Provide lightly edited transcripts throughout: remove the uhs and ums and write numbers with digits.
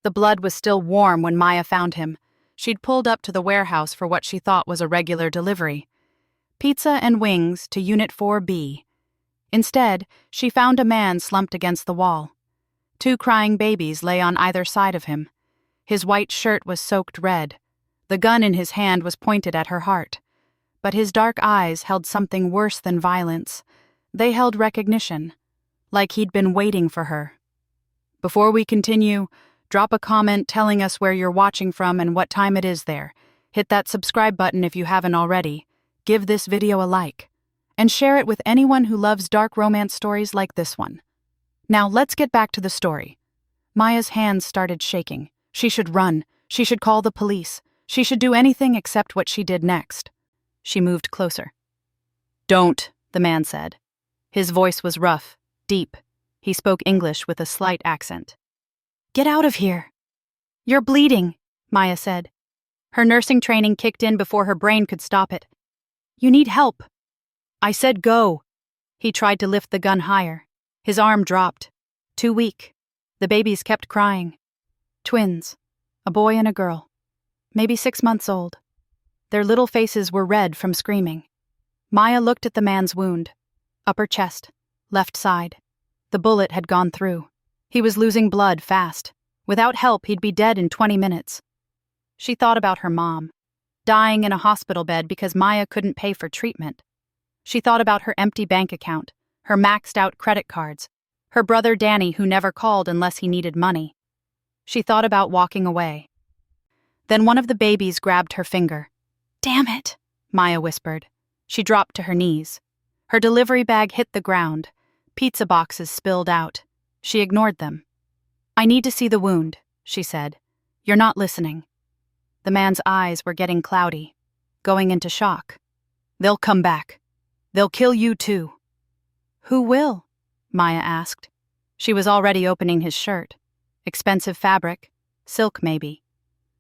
The blood was still warm when Maya found him. She'd pulled up to the warehouse for what she thought was a regular delivery. Pizza and wings to Unit 4B. Instead, she found a man slumped against the wall. 2 crying babies lay on either side of him. His white shirt was soaked red. The gun in his hand was pointed at her heart. But his dark eyes held something worse than violence. They held recognition, like he'd been waiting for her. Before we continue, drop a comment telling us where you're watching from and what time it is there. Hit that subscribe button if you haven't already. Give this video a like. And share it with anyone who loves dark romance stories like this one. Now let's get back to the story. Maya's hands started shaking. She should run. She should call the police. She should do anything except what she did next. She moved closer. "Don't," the man said. His voice was rough, deep. He spoke English with a slight accent. "Get out of here." "You're bleeding," Maya said. Her nursing training kicked in before her brain could stop it. "You need help." "I said go." He tried to lift the gun higher. His arm dropped. Too weak. The babies kept crying. Twins. A boy and a girl. Maybe 6 months old. Their little faces were red from screaming. Maya looked at the man's wound. Upper chest. Left side. The bullet had gone through. He was losing blood fast. Without help, he'd be dead in 20 minutes. She thought about her mom, dying in a hospital bed because Maya couldn't pay for treatment. She thought about her empty bank account, her maxed-out credit cards, her brother Danny who never called unless he needed money. She thought about walking away. Then one of the babies grabbed her finger. "Damn it," Maya whispered. She dropped to her knees. Her delivery bag hit the ground. Pizza boxes spilled out. She ignored them. "I need to see the wound," she said. "You're not listening." The man's eyes were getting cloudy, going into shock. "They'll come back. They'll kill you too." "Who will?" Maya asked. She was already opening his shirt. Expensive fabric, silk maybe.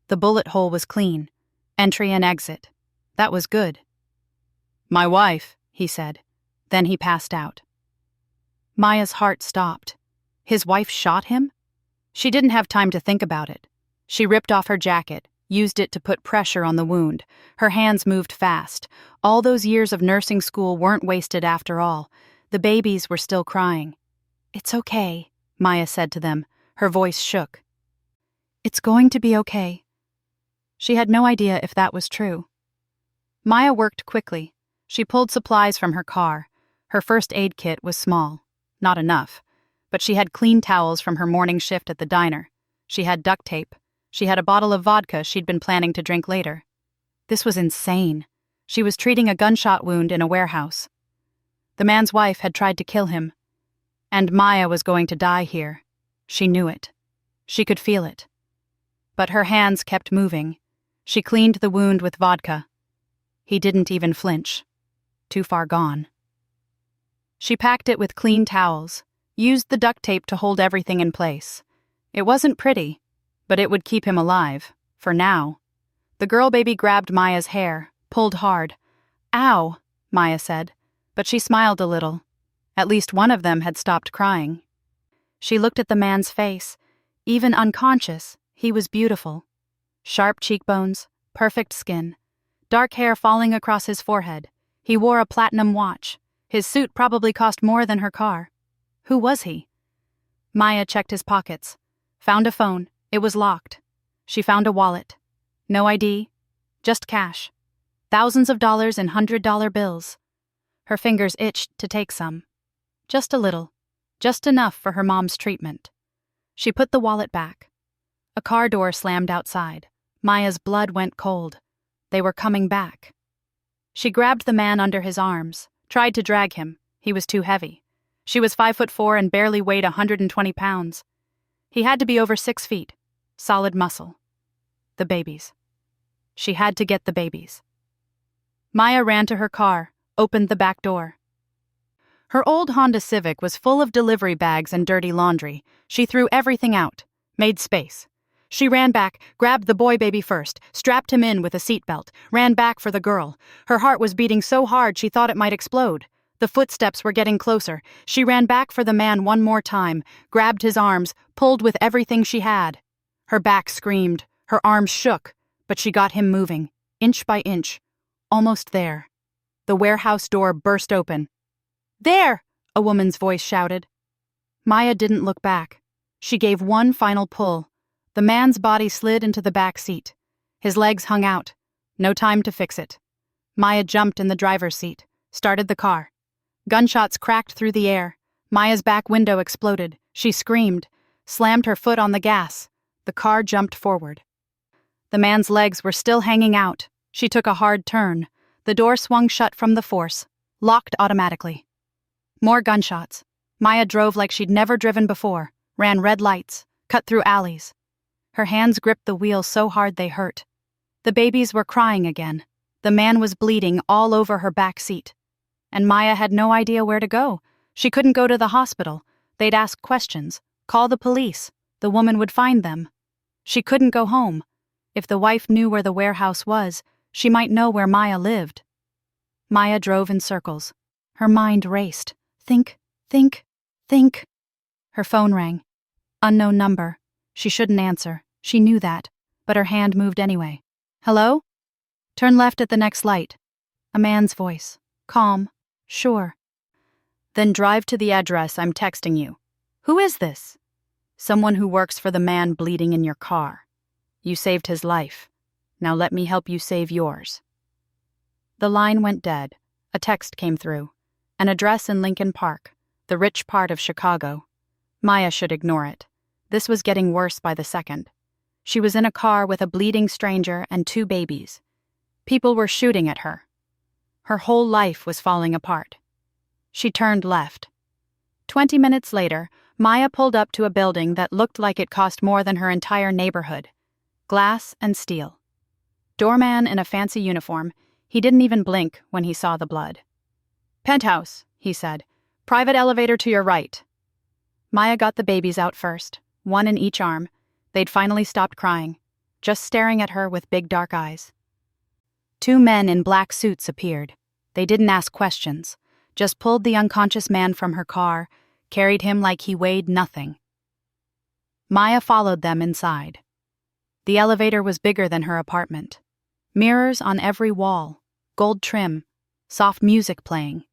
The bullet hole was clean. Entry and exit. That was good. "My wife," he said. Then he passed out. Maya's heart stopped. His wife shot him? She didn't have time to think about it. She ripped off her jacket, used it to put pressure on the wound. Her hands moved fast. All those years of nursing school weren't wasted after all. The babies were still crying. "It's okay," Maya said to them. Her voice shook. "It's going to be okay." She had no idea if that was true. Maya worked quickly. She pulled supplies from her car. Her first aid kit was small. Not enough. But she had clean towels from her morning shift at the diner. She had duct tape. She had a bottle of vodka she'd been planning to drink later. This was insane. She was treating a gunshot wound in a warehouse. The man's wife had tried to kill him. And Maya was going to die here. She knew it. She could feel it. But her hands kept moving. She cleaned the wound with vodka. He didn't even flinch. Too far gone. She packed it with clean towels, used the duct tape to hold everything in place. It wasn't pretty, but it would keep him alive, for now. The girl baby grabbed Maya's hair, pulled hard. "Ow," Maya said, but she smiled a little. At least one of them had stopped crying. She looked at the man's face. Even unconscious, he was beautiful. Sharp cheekbones, perfect skin, dark hair falling across his forehead. He wore a platinum watch. His suit probably cost more than her car. Who was he? Maya checked his pockets. Found a phone. It was locked. She found a wallet. No ID. Just cash. Thousands of dollars in $100 bills. Her fingers itched to take some. Just a little. Just enough for her mom's treatment. She put the wallet back. A car door slammed outside. Maya's blood went cold. They were coming back. She grabbed the man under his arms, tried to drag him. He was too heavy. She was 5'4" and barely weighed 120 pounds. He had to be over 6 feet. Solid muscle. The babies. She had to get the babies. Maya ran to her car, opened the back door. Her old Honda Civic was full of delivery bags and dirty laundry. She threw everything out, made space. She ran back, grabbed the boy baby first, strapped him in with a seatbelt, ran back for the girl. Her heart was beating so hard she thought it might explode. The footsteps were getting closer. She ran back for the man one more time, grabbed his arms, pulled with everything she had. Her back screamed, her arms shook, but she got him moving, inch by inch. Almost there. The warehouse door burst open. "There!" a woman's voice shouted. Maya didn't look back. She gave one final pull. The man's body slid into the back seat. His legs hung out. No time to fix it. Maya jumped in the driver's seat, started the car. Gunshots cracked through the air. Maya's back window exploded. She screamed, slammed her foot on the gas. The car jumped forward. The man's legs were still hanging out. She took a hard turn. The door swung shut from the force, locked automatically. More gunshots. Maya drove like she'd never driven before, ran red lights, cut through alleys. Her hands gripped the wheel so hard they hurt. The babies were crying again. The man was bleeding all over her back seat. And Maya had no idea where to go. She couldn't go to the hospital. They'd ask questions, call the police. The woman would find them. She couldn't go home. If the wife knew where the warehouse was, she might know where Maya lived. Maya drove in circles. Her mind raced. Think. Her phone rang. Unknown number. She shouldn't answer. She knew that, but her hand moved anyway. "Hello?" "Turn left at the next light." A man's voice. Calm. "Sure." "Then drive to the address I'm texting you." "Who is this?" "Someone who works for the man bleeding in your car. You saved his life. Now let me help you save yours." The line went dead. A text came through. An address in Lincoln Park, the rich part of Chicago. Maya should ignore it. This was getting worse by the second. She was in a car with a bleeding stranger and 2 babies. People were shooting at her. Her whole life was falling apart. She turned left. 20 minutes later, Maya pulled up to a building that looked like it cost more than her entire neighborhood. Glass and steel. Doorman in a fancy uniform, he didn't even blink when he saw the blood. "Penthouse," he said. "Private elevator to your right." Maya got the babies out first, one in each arm. They'd finally stopped crying, just staring at her with big dark eyes. 2 men in black suits appeared. They didn't ask questions, just pulled the unconscious man from her car, carried him like he weighed nothing. Maya followed them inside. The elevator was bigger than her apartment. Mirrors on every wall, gold trim, soft music playing.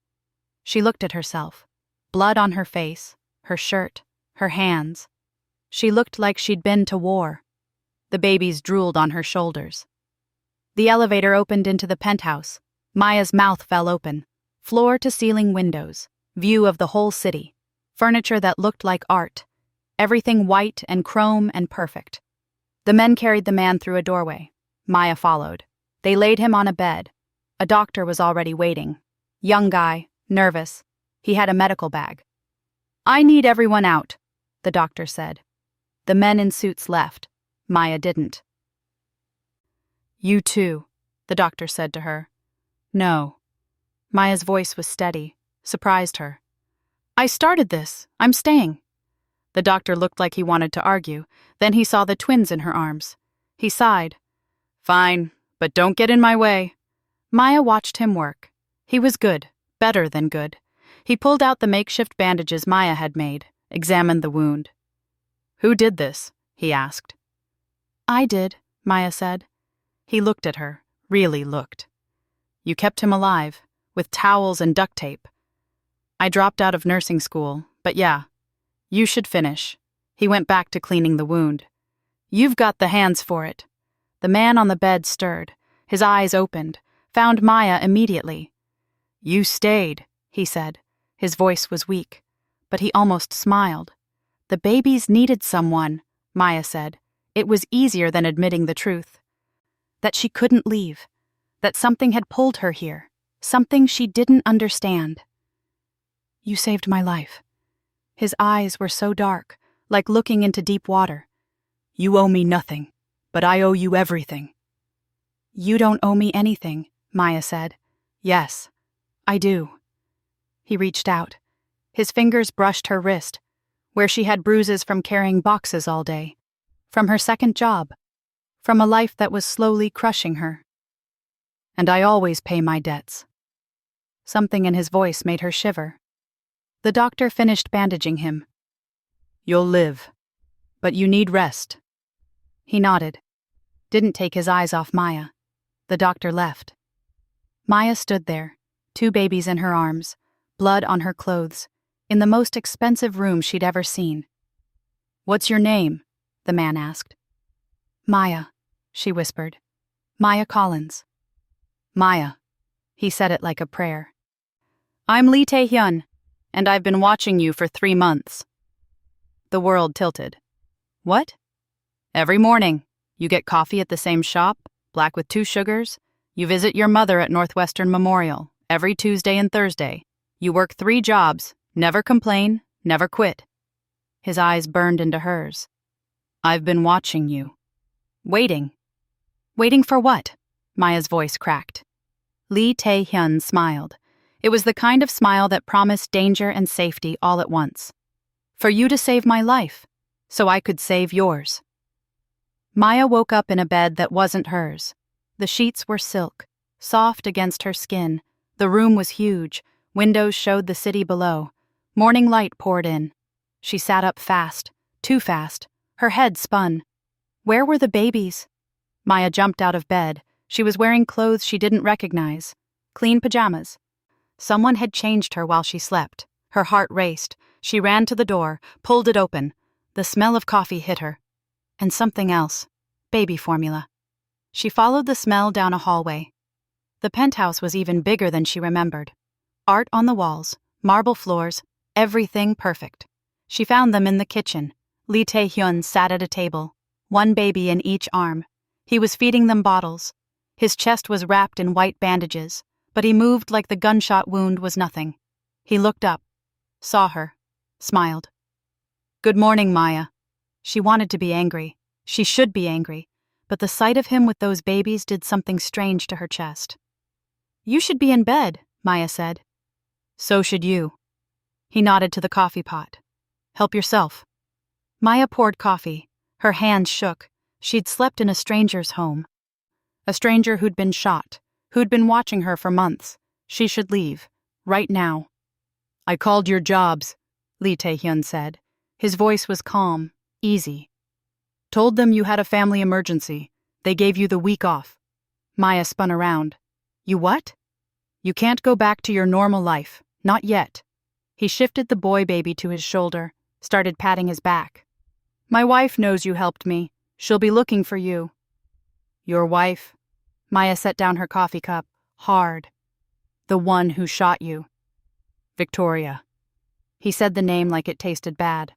She looked at herself, blood on her face, her shirt, her hands. She looked like she'd been to war. The babies drooled on her shoulders. The elevator opened into the penthouse. Maya's mouth fell open. Floor-to-ceiling windows, view of the whole city, furniture that looked like art, everything white and chrome and perfect. The men carried the man through a doorway. Maya followed. They laid him on a bed. A doctor was already waiting. Young guy, nervous. He had a medical bag. "I need everyone out," the doctor said. The men in suits left. Maya didn't. "You too," the doctor said to her. "No." Maya's voice was steady, surprised her. "I started this. I'm staying." The doctor looked like he wanted to argue. Then he saw the twins in her arms. He sighed. "Fine, but don't get in my way." Maya watched him work. He was good, better than good. He pulled out the makeshift bandages Maya had made, examined the wound. "Who did this?" he asked. "I did," Maya said. He looked at her, really looked. "You kept him alive, with towels and duct tape." "I dropped out of nursing school, but yeah. You should finish." He went back to cleaning the wound. "You've got the hands for it." The man on the bed stirred. His eyes opened, found Maya immediately. "You stayed," he said. His voice was weak, but he almost smiled. "The babies needed someone," Maya said. It was easier than admitting the truth. That she couldn't leave. That something had pulled her here. Something she didn't understand. "You saved my life." His eyes were so dark, like looking into deep water. "You owe me nothing, but I owe you everything." "You don't owe me anything," Maya said. "Yes, I do." He reached out. His fingers brushed her wrist, where she had bruises from carrying boxes all day, from her second job, from a life that was slowly crushing her. "And I always pay my debts." Something in his voice made her shiver. The doctor finished bandaging him. "You'll live, but you need rest." He nodded. Didn't take his eyes off Maya. The doctor left. Maya stood there, 2 babies in her arms, blood on her clothes, in the most expensive room she'd ever seen. "What's your name?" the man asked. "Maya," she whispered. "Maya Collins." "Maya." He said it like a prayer. "I'm Lee Tae-hyun, and I've been watching you for 3 months." The world tilted. "What?" "Every morning, you get coffee at the same shop, black with 2 sugars. You visit your mother at Northwestern Memorial, every Tuesday and Thursday. You work 3 jobs, never complain, never quit." His eyes burned into hers. "I've been watching you." "Waiting." "Waiting for what?" Maya's voice cracked. Lee Tae-hyun smiled. It was the kind of smile that promised danger and safety all at once. "For you to save my life, so I could save yours." Maya woke up in a bed that wasn't hers. The sheets were silk, soft against her skin. The room was huge. Windows showed the city below. Morning light poured in. She sat up fast, too fast. Her head spun. Where were the babies? Maya jumped out of bed. She was wearing clothes she didn't recognize. Clean pajamas. Someone had changed her while she slept. Her heart raced. She ran to the door, pulled it open. The smell of coffee hit her. And something else. Baby formula. She followed the smell down a hallway. The penthouse was even bigger than she remembered. Art on the walls, marble floors, everything perfect. She found them in the kitchen. Lee Tae-hyun sat at a table, 1 baby in each arm. He was feeding them bottles. His chest was wrapped in white bandages, but he moved like the gunshot wound was nothing. He looked up, saw her, smiled. "Good morning, Maya." She wanted to be angry. She should be angry, but the sight of him with those babies did something strange to her chest. "You should be in bed," Maya said. "So should you." He nodded to the coffee pot. "Help yourself." Maya poured coffee. Her hands shook. She'd slept in a stranger's home. A stranger who'd been shot, who'd been watching her for months. She should leave, right now. "I called your jobs," Lee Tae-hyun said. His voice was calm, easy. "Told them you had a family emergency. They gave you the week off." Maya spun around. "You what?" "You can't go back to your normal life. Not yet." He shifted the boy baby to his shoulder, started patting his back. "My wife knows you helped me. She'll be looking for you." "Your wife?" Maya set down her coffee cup, hard. "The one who shot you." "Victoria." He said the name like it tasted bad.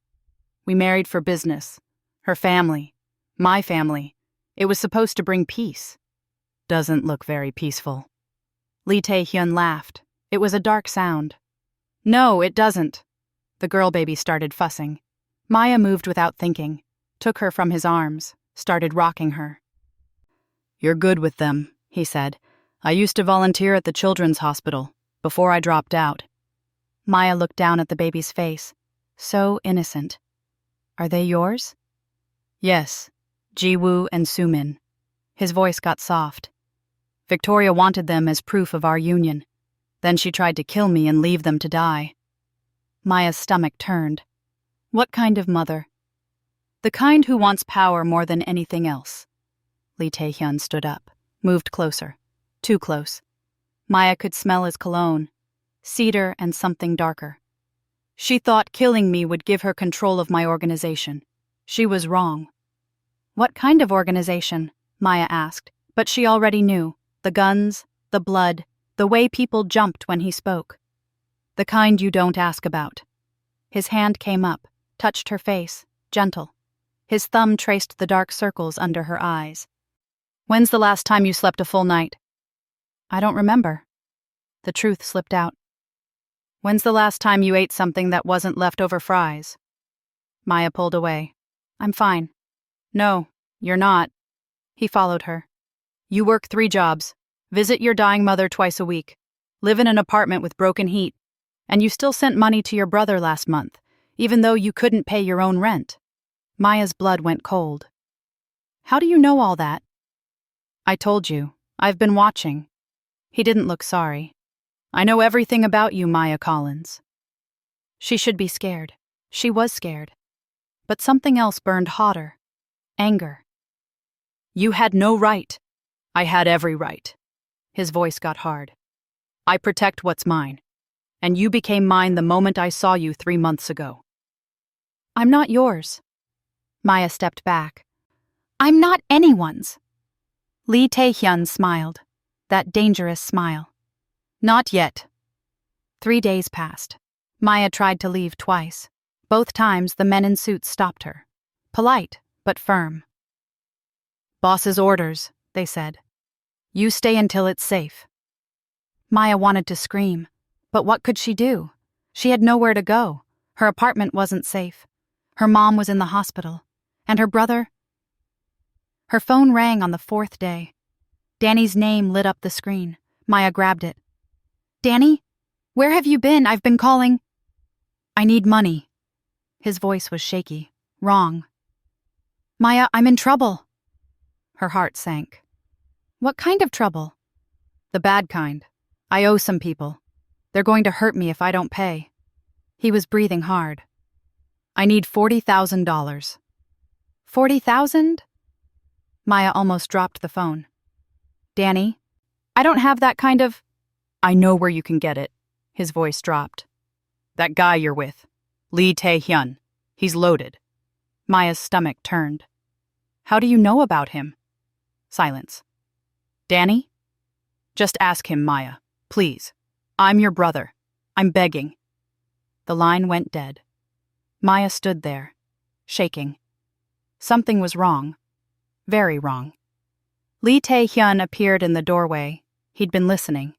"We married for business. Her family. My family. It was supposed to bring peace." "Doesn't look very peaceful." Lee Tae-hyun laughed. It was a dark sound. "No, it doesn't." The girl baby started fussing. Maya moved without thinking, took her from his arms, started rocking her. "You're good with them," he said. "I used to volunteer at the children's hospital, before I dropped out." Maya looked down at the baby's face. So innocent. "Are they yours?" "Yes, Ji-woo and Sumin." His voice got soft. "Victoria wanted them as proof of our union. Then she tried to kill me and leave them to die." Maya's stomach turned. What kind of mother? "The kind who wants power more than anything else." Lee Tae-hyun stood up, moved closer. Too close. Maya could smell his cologne. Cedar and something darker. "She thought killing me would give her control of my organization. She was wrong." "What kind of organization?" Maya asked, but she already knew. The guns, the blood, the way people jumped when he spoke. "The kind you don't ask about." His hand came up, touched her face, gentle. His thumb traced the dark circles under her eyes. "When's the last time you slept a full night?" "I don't remember." The truth slipped out. "When's the last time you ate something that wasn't leftover fries?" Maya pulled away. "I'm fine." "No, you're not." He followed her. "You work 3 jobs, visit your dying mother twice a week, live in an apartment with broken heat, and you still sent money to your brother last month, even though you couldn't pay your own rent." Maya's blood went cold. "How do you know all that?" "I told you. I've been watching." He didn't look sorry. "I know everything about you, Maya Collins." She should be scared. She was scared. But something else burned hotter. Anger. You had no right. I had every right. His voice got hard. I protect what's mine. And you became mine the moment I saw you 3 months ago. I'm not yours. Maya stepped back. I'm not anyone's. Lee Tae-hyun smiled, that dangerous smile. Not yet. 3 days passed. Maya tried to leave twice. Both times the men in suits stopped her. Polite, but firm. Boss's orders, they said. You stay until it's safe. Maya wanted to scream, but what could she do? She had nowhere to go. Her apartment wasn't safe. Her mom was in the hospital. And her brother? Her phone rang on the 4th day. Danny's name lit up the screen. Maya grabbed it. Danny? Where have you been? I've been calling. I need money. His voice was shaky. Wrong. Maya, I'm in trouble. Her heart sank. What kind of trouble? The bad kind. I owe some people. They're going to hurt me if I don't pay. He was breathing hard. I need $40,000. 40,000? Maya almost dropped the phone. Danny, I don't have that kind of... I know where you can get it. His voice dropped. That guy you're with, Lee Tae-hyun. He's loaded. Maya's stomach turned. How do you know about him? Silence. Danny? Just ask him, Maya. Please. I'm your brother. I'm begging. The line went dead. Maya stood there, shaking. Something was wrong. Very wrong. Lee Tae-hyun appeared in the doorway. He'd been listening.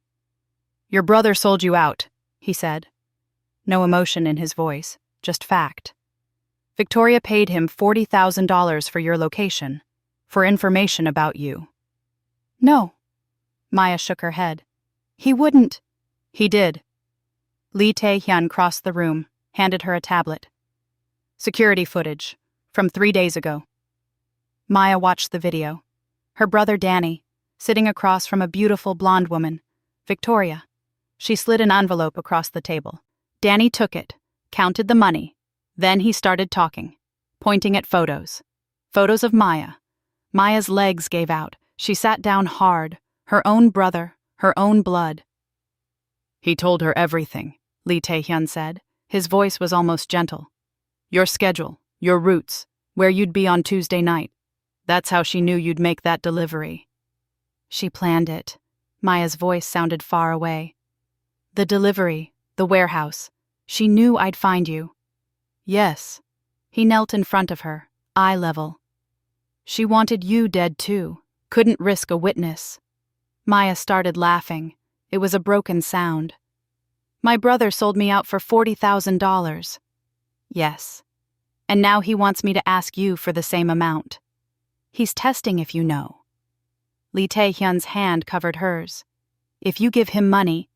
Your brother sold you out, he said. No emotion in his voice, just fact. Victoria paid him $40,000 for your location, for information about you. No. Maya shook her head. He wouldn't. He did. Lee Tae-hyun crossed the room, handed her a tablet. Security footage, from 3 days ago. Maya watched the video. Her brother Danny, sitting across from a beautiful blonde woman, Victoria. She slid an envelope across the table. Danny took it, counted the money. Then he started talking, pointing at photos. Photos of Maya. Maya's legs gave out. She sat down hard. Her own brother, her own blood. He told her everything, Lee Tae-hyun said. His voice was almost gentle. Your schedule, your routes, where you'd be on Tuesday night. That's how she knew you'd make that delivery. She planned it. Maya's voice sounded far away. The delivery, the warehouse. She knew I'd find you. Yes. He knelt in front of her, eye level. She wanted you dead too. Couldn't risk a witness. Maya started laughing. It was a broken sound. My brother sold me out for $40,000. Yes. And now he wants me to ask you for the same amount. He's testing if you know. Lee Tae-hyun's hand covered hers. If you give him money,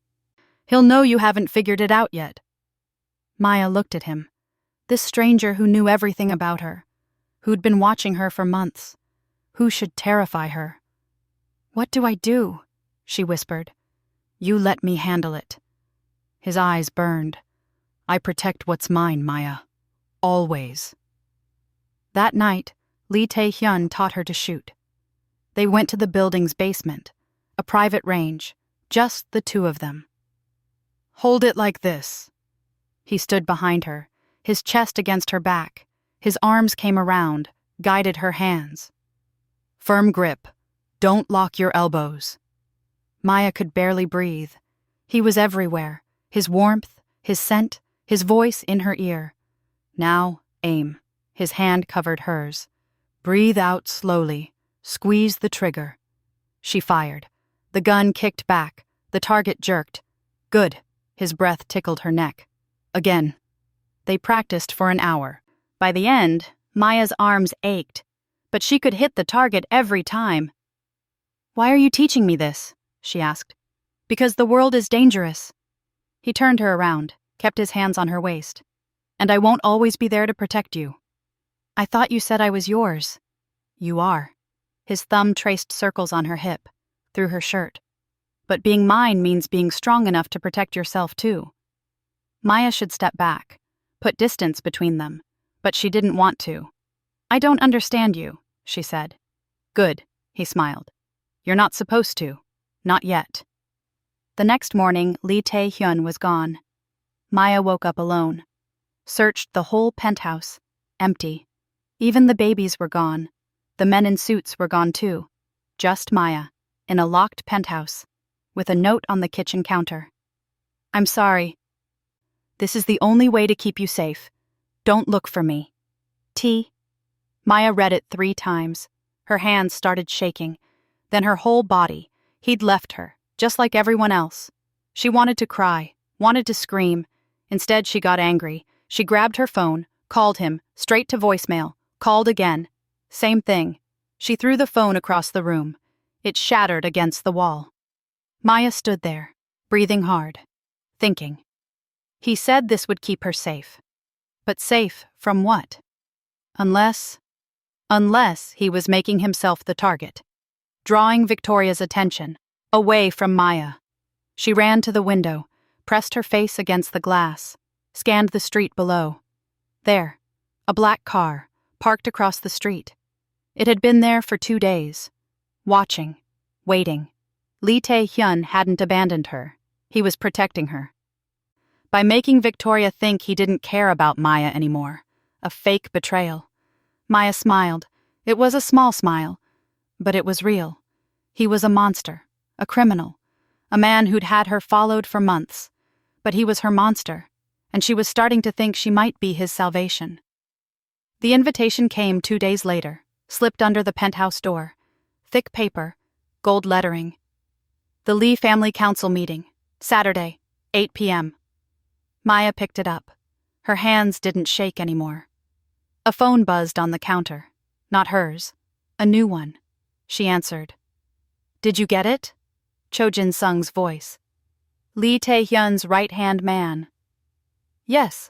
he'll know you haven't figured it out yet. Maya looked at him. This stranger who knew everything about her, who'd been watching her for months, who should terrify her. What do I do? She whispered. You let me handle it. His eyes burned. I protect what's mine, Maya. Always. That night, Lee Tae-hyun taught her to shoot. They went to the building's basement, a private range, just the two of them. Hold it like this. He stood behind her, his chest against her back. His arms came around, guided her hands. Firm grip. Don't lock your elbows. Maya could barely breathe. He was everywhere, his warmth, his scent, his voice in her ear. Now, aim. His hand covered hers. Breathe out slowly. Squeeze the trigger. She fired. The gun kicked back. The target jerked. Good. His breath tickled her neck. Again. They practiced for an hour. By the end, Maya's arms ached, but she could hit the target every time. Why are you teaching me this? She asked. Because the world is dangerous. He turned her around, kept his hands on her waist. And I won't always be there to protect you. I thought you said I was yours. You are. His thumb traced circles on her hip, through her shirt. But being mine means being strong enough to protect yourself too. Maya should step back, put distance between them, but she didn't want to. I don't understand you, she said. Good. He smiled. You're not supposed to. Not yet. The next morning, Lee Tae-hyun was gone. Maya woke up alone. Searched the whole penthouse. Empty. Even the babies were gone. The men in suits were gone too. Just Maya, in a locked penthouse, with a note on the kitchen counter. I'm sorry. This is the only way to keep you safe. Don't look for me. T. Maya read it 3 times. Her hands started shaking. Then her whole body. He'd left her, just like everyone else. She wanted to cry, wanted to scream. Instead, she got angry. She grabbed her phone, called him, straight to voicemail, called again. Same thing. She threw the phone across the room. It shattered against the wall. Maya stood there, breathing hard, thinking. He said this would keep her safe. But safe from what? Unless he was making himself the target, drawing Victoria's attention, away from Maya. She ran to the window, pressed her face against the glass, scanned the street below. There, a black car, parked across the street. It had been there for 2 days. Watching, waiting. Lee Tae-hyun hadn't abandoned her. He was protecting her. By making Victoria think he didn't care about Maya anymore. A fake betrayal. Maya smiled. It was a small smile, but it was real. He was a monster, a criminal, a man who'd had her followed for months. But he was her monster, and she was starting to think she might be his salvation. The invitation came 2 days later, slipped under the penthouse door. Thick paper, gold lettering. The Lee Family Council meeting, Saturday, 8 p.m. Maya picked it up. Her hands didn't shake anymore. A phone buzzed on the counter. Not hers. A new one. She answered. Did you get it? Cho Jin-sung's voice. Lee Tae-hyun's right-hand man. Yes.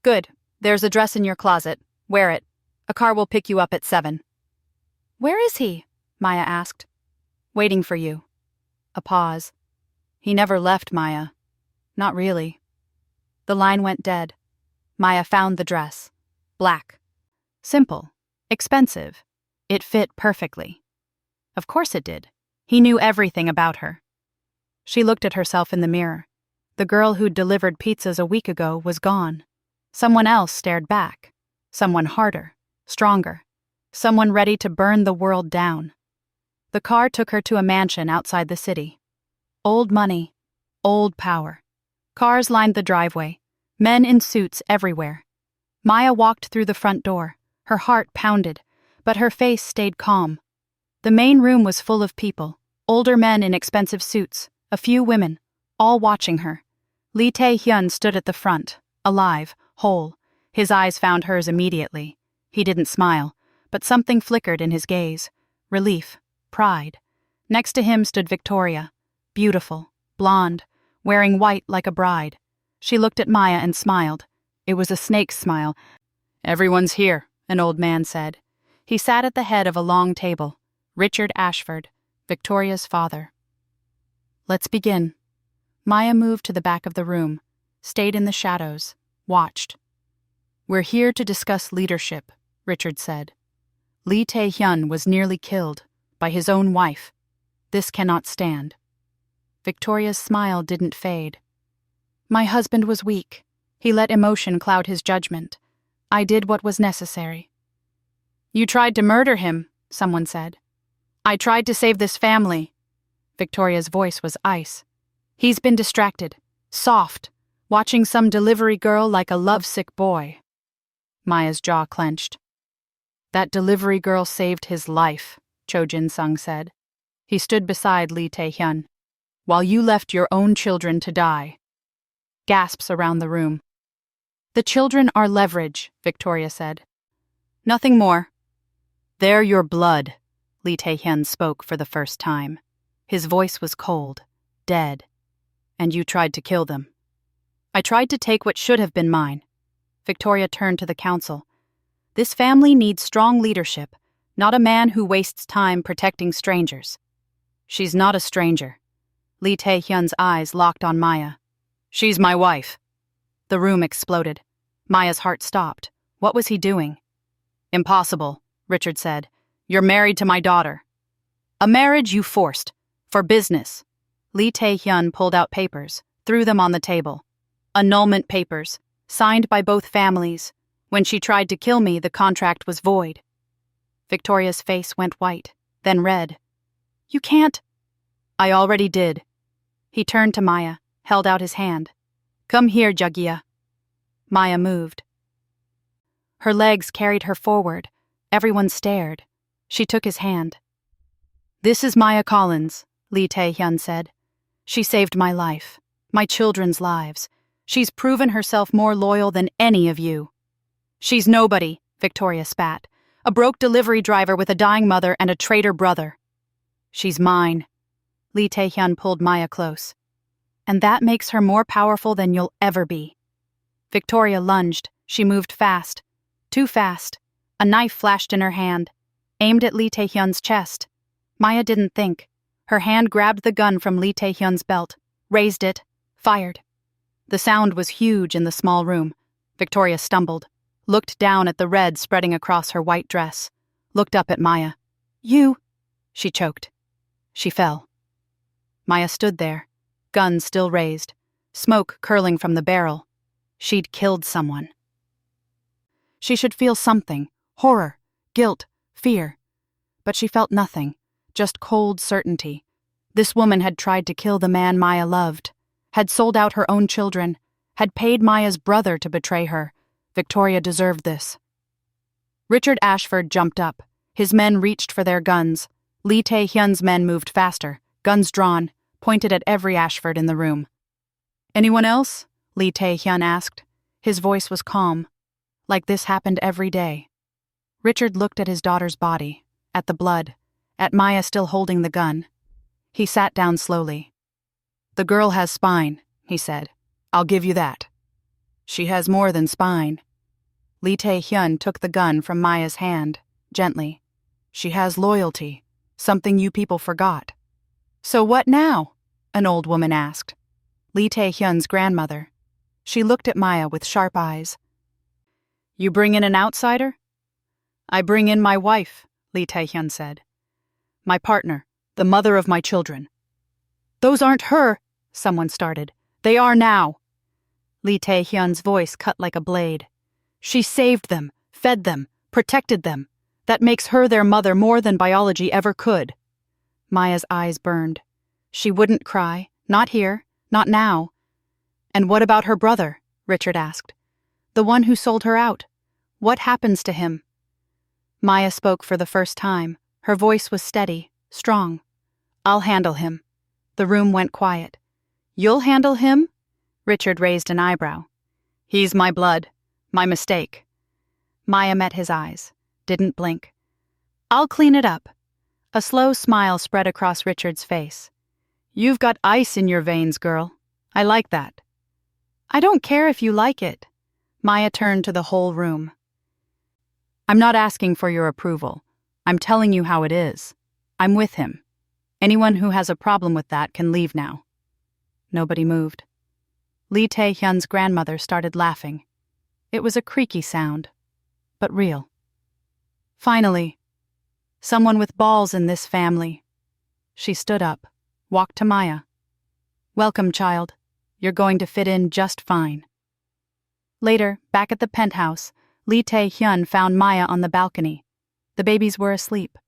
Good. There's a dress in your closet. Wear it. A car will pick you up at 7. Where is he? Maya asked. Waiting for you. A pause. He never left, Maya. Not really. The line went dead. Maya found the dress. Black. Simple. Expensive. It fit perfectly. Of course it did. He knew everything about her. She looked at herself in the mirror. The girl who'd delivered pizzas a week ago was gone. Someone else stared back. Someone harder, stronger. Someone ready to burn the world down. The car took her to a mansion outside the city. Old money. Old power. Cars lined the driveway. Men in suits everywhere. Maya walked through the front door. Her heart pounded, but her face stayed calm. The main room was full of people. Older men in expensive suits. A few women. All watching her. Lee Tae-hyun stood at the front, alive, whole. His eyes found hers immediately. He didn't smile, but something flickered in his gaze. Relief. Pride. Next to him stood Victoria. Beautiful. Blonde. Wearing white like a bride. She looked at Maya and smiled. It was a snake's smile. Everyone's here, an old man said. He sat at the head of a long table. Richard Ashford, Victoria's father. Let's begin. Maya moved to the back of the room, stayed in the shadows, watched. We're here to discuss leadership, Richard said. Lee Tae-hyun was nearly killed by his own wife. This cannot stand. Victoria's smile didn't fade. My husband was weak. He let emotion cloud his judgment. I did what was necessary. You tried to murder him, someone said. I tried to save this family. Victoria's voice was ice. He's been distracted, soft, watching some delivery girl like a lovesick boy. Maya's jaw clenched. That delivery girl saved his life, Cho Jin-sung said. He stood beside Lee Tae-hyun. While you left your own children to die. Gasps around the room. The children are leverage, Victoria said. Nothing more. They're your blood, Lee Tae-hyun spoke for the first time. His voice was cold, dead. And you tried to kill them. I tried to take what should have been mine. Victoria turned to the council. This family needs strong leadership, not a man who wastes time protecting strangers. She's not a stranger. Lee Tae-hyun's eyes locked on Maya. She's my wife. The room exploded. Maya's heart stopped. What was he doing? Impossible, Richard said. You're married to my daughter. A marriage you forced. For business. Lee Tae-hyun pulled out papers, threw them on the table. Annulment papers, signed by both families. When she tried to kill me, the contract was void. Victoria's face went white, then red. You can't. I already did. He turned to Maya, held out his hand. Come here, Jagia. Maya moved. Her legs carried her forward. Everyone stared. She took his hand. This is Maya Collins, Lee Tae-hyun said. She saved my life, my children's lives. She's proven herself more loyal than any of you. She's nobody, Victoria spat. A broke delivery driver with a dying mother and a traitor brother. She's mine. Lee Tae-hyun pulled Maya close. And that makes her more powerful than you'll ever be. Victoria lunged. She moved fast. Too fast. A knife flashed in her hand, aimed at Lee Tae-hyun's chest. Maya didn't think. Her hand grabbed the gun from Lee Tae-hyun's belt, raised it, fired. The sound was huge in the small room. Victoria stumbled, looked down at the red spreading across her white dress, looked up at Maya. You, she choked. She fell. Maya stood there, gun still raised, smoke curling from the barrel. She'd killed someone. She should feel something, horror, guilt, fear. But she felt nothing, just cold certainty. This woman had tried to kill the man Maya loved, had sold out her own children, had paid Maya's brother to betray her. Victoria deserved this. Richard Ashford jumped up. His men reached for their guns. Lee Tae-hyun's men moved faster, guns drawn, pointed at every Ashford in the room. Anyone else? Lee Tae-hyun asked. His voice was calm, like this happened every day. Richard looked at his daughter's body, at the blood, at Maya still holding the gun. He sat down slowly. The girl has spine, he said. I'll give you that. She has more than spine. Lee Tae-hyun took the gun from Maya's hand, gently. She has loyalty, something you people forgot. So what now? An old woman asked. Lee Tae-hyun's grandmother. She looked at Maya with sharp eyes. You bring in an outsider? I bring in my wife, Lee Tae-hyun said. My partner, the mother of my children. Those aren't her, someone started. They are now. Lee Tae-hyun's voice cut like a blade. She saved them, fed them, protected them. That makes her their mother more than biology ever could. Maya's eyes burned. She wouldn't cry, not here, not now. And what about her brother? Richard asked. The one who sold her out. What happens to him? Maya spoke for the first time. Her voice was steady, strong. I'll handle him. The room went quiet. You'll handle him? Richard raised an eyebrow. He's my blood. My mistake. Maya met his eyes, didn't blink. I'll clean it up. A slow smile spread across Richard's face. You've got ice in your veins, girl. I like that. I don't care if you like it. Maya turned to the whole room. I'm not asking for your approval. I'm telling you how it is. I'm with him. Anyone who has a problem with that can leave now. Nobody moved. Lee Tae-hyun's grandmother started laughing. It was a creaky sound, but real. Finally, someone with balls in this family. She stood up, walked to Maya. Welcome, child. You're going to fit in just fine. Later, back at the penthouse, Lee Tae-hyun found Maya on the balcony. The babies were asleep.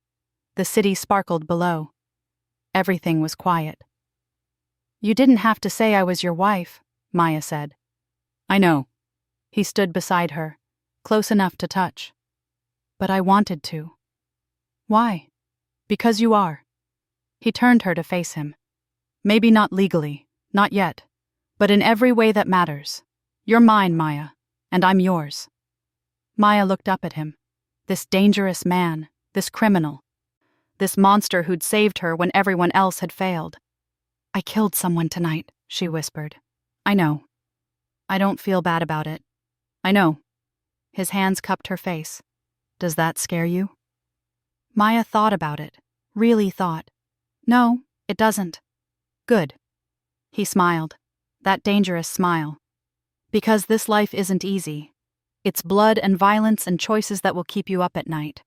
The city sparkled below. Everything was quiet. You didn't have to say I was your wife, Maya said. I know. He stood beside her, close enough to touch. But I wanted to. Why? Because you are. He turned her to face him. Maybe not legally, not yet, but in every way that matters. You're mine, Maya, and I'm yours. Maya looked up at him. This dangerous man, this criminal, this monster who'd saved her when everyone else had failed. I killed someone tonight, she whispered. I know. I don't feel bad about it. I know. His hands cupped her face. Does that scare you? Maya thought about it, really thought. No, it doesn't. Good. He smiled, that dangerous smile. Because this life isn't easy. It's blood and violence and choices that will keep you up at night.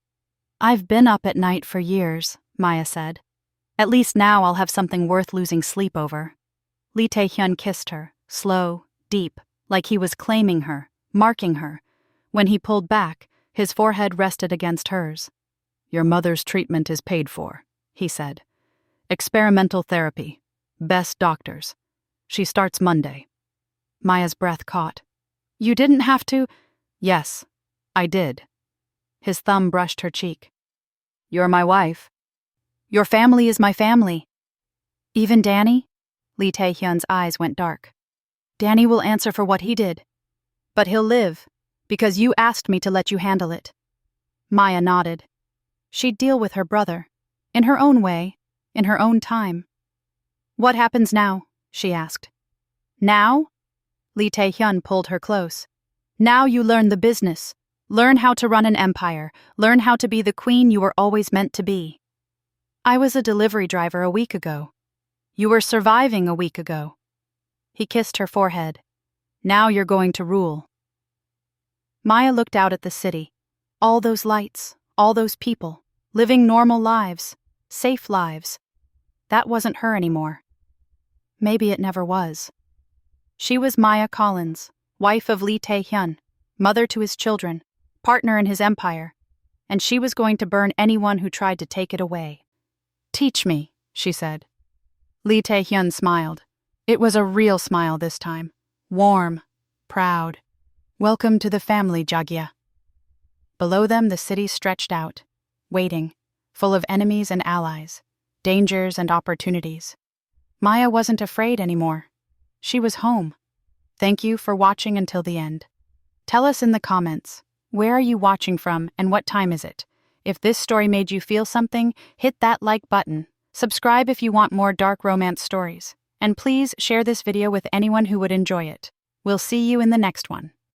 I've been up at night for years, Maya said. At least now I'll have something worth losing sleep over. Lee Tae-hyun kissed her, slow, deep, like he was claiming her, marking her. When he pulled back, his forehead rested against hers. "Your mother's treatment is paid for," he said. "Experimental therapy. Best doctors. She starts Monday." Maya's breath caught. "You didn't have to—" "Yes, I did." His thumb brushed her cheek. "You're my wife. Your family is my family." "Even Danny?" Lee Tae-hyun's eyes went dark. "Danny will answer for what he did. But he'll live, because you asked me to let you handle it." Maya nodded. She'd deal with her brother, in her own way, in her own time. "What happens now?" she asked. "Now?" Lee Tae-hyun pulled her close. "Now you learn the business. Learn how to run an empire. Learn how to be the queen you were always meant to be." "I was a delivery driver a week ago. You were surviving a week ago." He kissed her forehead. "Now you're going to rule." Maya looked out at the city. All those lights, all those people, living normal lives, safe lives. That wasn't her anymore. Maybe it never was. She was Maya Collins, wife of Lee Tae-hyun, mother to his children, partner in his empire, and she was going to burn anyone who tried to take it away. "Teach me," she said. Lee Tae-hyun smiled. It was a real smile this time. Warm, proud. "Welcome to the family, Jagya." Below them the city stretched out, waiting, full of enemies and allies, dangers and opportunities. Maya wasn't afraid anymore. She was home. Thank you for watching until the end. Tell us in the comments, where are you watching from and what time is it? If this story made you feel something, hit that like button. Subscribe if you want more dark romance stories. And please share this video with anyone who would enjoy it. We'll see you in the next one.